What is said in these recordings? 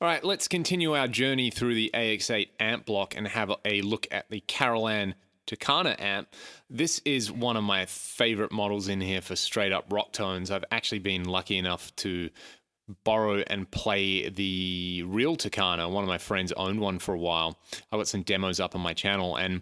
All right, let's continue our journey through the AX8 amp block and have a look at the Carolan Tucana amp. This is one of my favorite models in here for straight up rock tones. I've actually been lucky enough to borrow and play the real Tucana. One of my friends owned one for a while. I got some demos up on my channel, and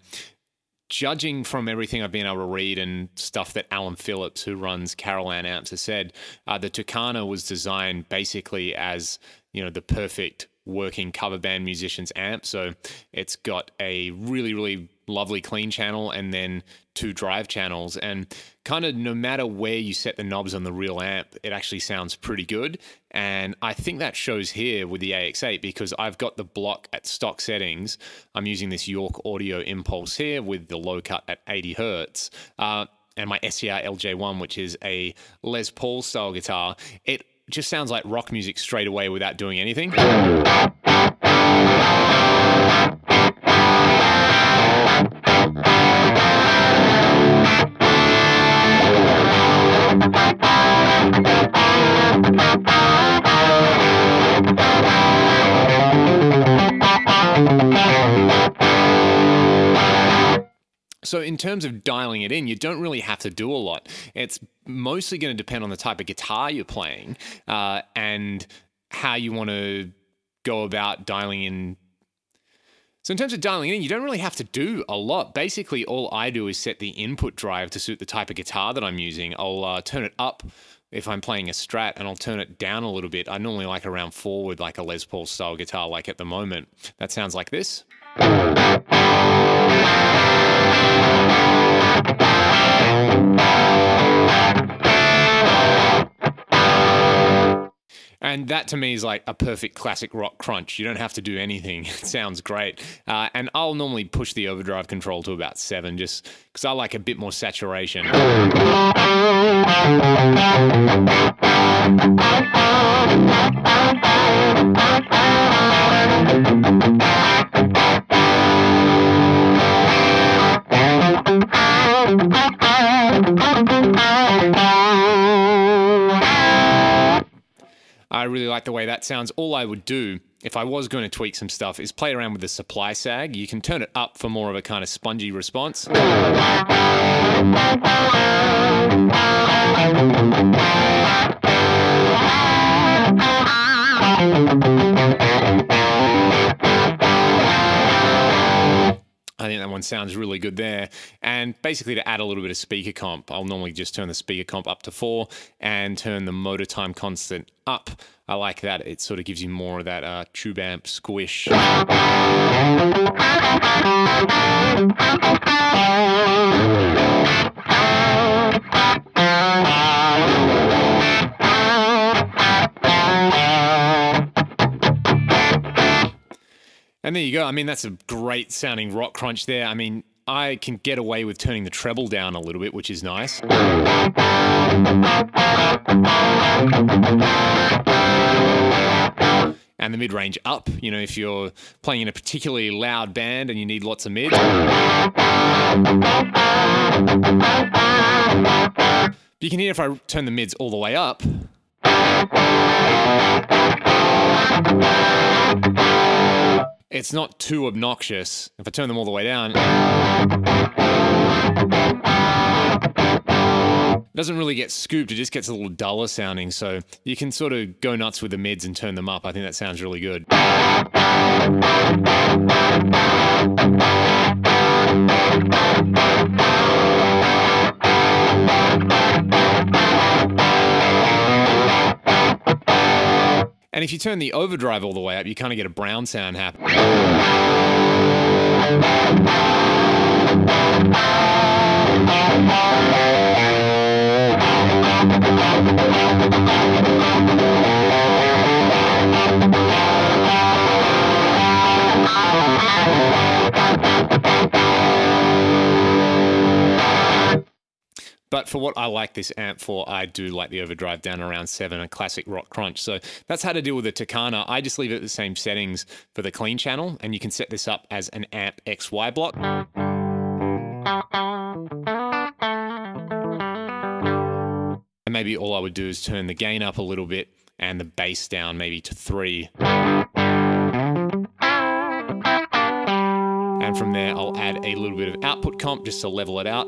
judging from everything I've been able to read and stuff that Alan Phillips, who runs Carolan Amps, has said, the Tucana was designed basically as, you know, the perfect working cover band musician's amp. So it's got a really, really lovely clean channel and then 2 drive channels, and kind of no matter where you set the knobs on the real amp, it actually sounds pretty good. And I think that shows here with the AX8 because I've got the block at stock settings. I'm using this York Audio Impulse here with the low cut at 80 Hertz. And my SCR LJ1, which is a Les Paul style guitar. It just sounds like rock music straight away without doing anything. So in terms of dialing it in, you don't really have to do a lot. It's mostly going to depend on the type of guitar you're playing and how you want to go about dialing in. So in terms of dialing in, you don't really have to do a lot. Basically, all I do is set the input drive to suit the type of guitar that I'm using. I'll turn it up if I'm playing a Strat, and I'll turn it down a little bit. I normally like around 4 with like a Les Paul style guitar, like at the moment. That sounds like this. And that to me is like a perfect classic rock crunch. You don't have to do anything. It sounds great. And I'll normally push the overdrive control to about 7 just because I like a bit more saturation. I really like the way that sounds. All I would do, if I was going to tweak some stuff, is play around with the supply sag. You can turn it up for more of a kind of spongy response. I think that one sounds really good there. And basically to add a little bit of speaker comp, I'll normally just turn the speaker comp up to 4 and turn the motor time constant up. I like that. It sort of gives you more of that tube amp squish. And there you go. I mean, that's a great sounding rock crunch there. I mean, I can get away with turning the treble down a little bit, which is nice. And the mid-range up, you know, if you're playing in a particularly loud band and you need lots of mids. You can hear if I turn the mids all the way up. It's not too obnoxious. If I turn them all the way down, it doesn't really get scooped, it just gets a little duller sounding, so you can sort of go nuts with the mids and turn them up. I think that sounds really good. And if you turn the overdrive all the way up, you kind of get a brown sound happen. But for what I like this amp for, I do like the overdrive down around 7, a classic rock crunch. So that's how to deal with the Tucana. I just leave it at the same settings for the clean channel, and you can set this up as an amp XY block. And maybe all I would do is turn the gain up a little bit and the bass down maybe to 3. from there, I'll add a little bit of output comp just to level it out.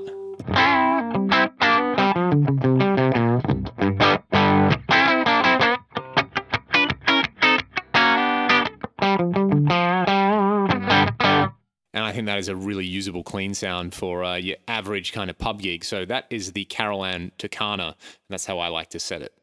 And I think that is a really usable clean sound for your average kind of pub gig. So that is the Carolan Tucana, and that's how I like to set it.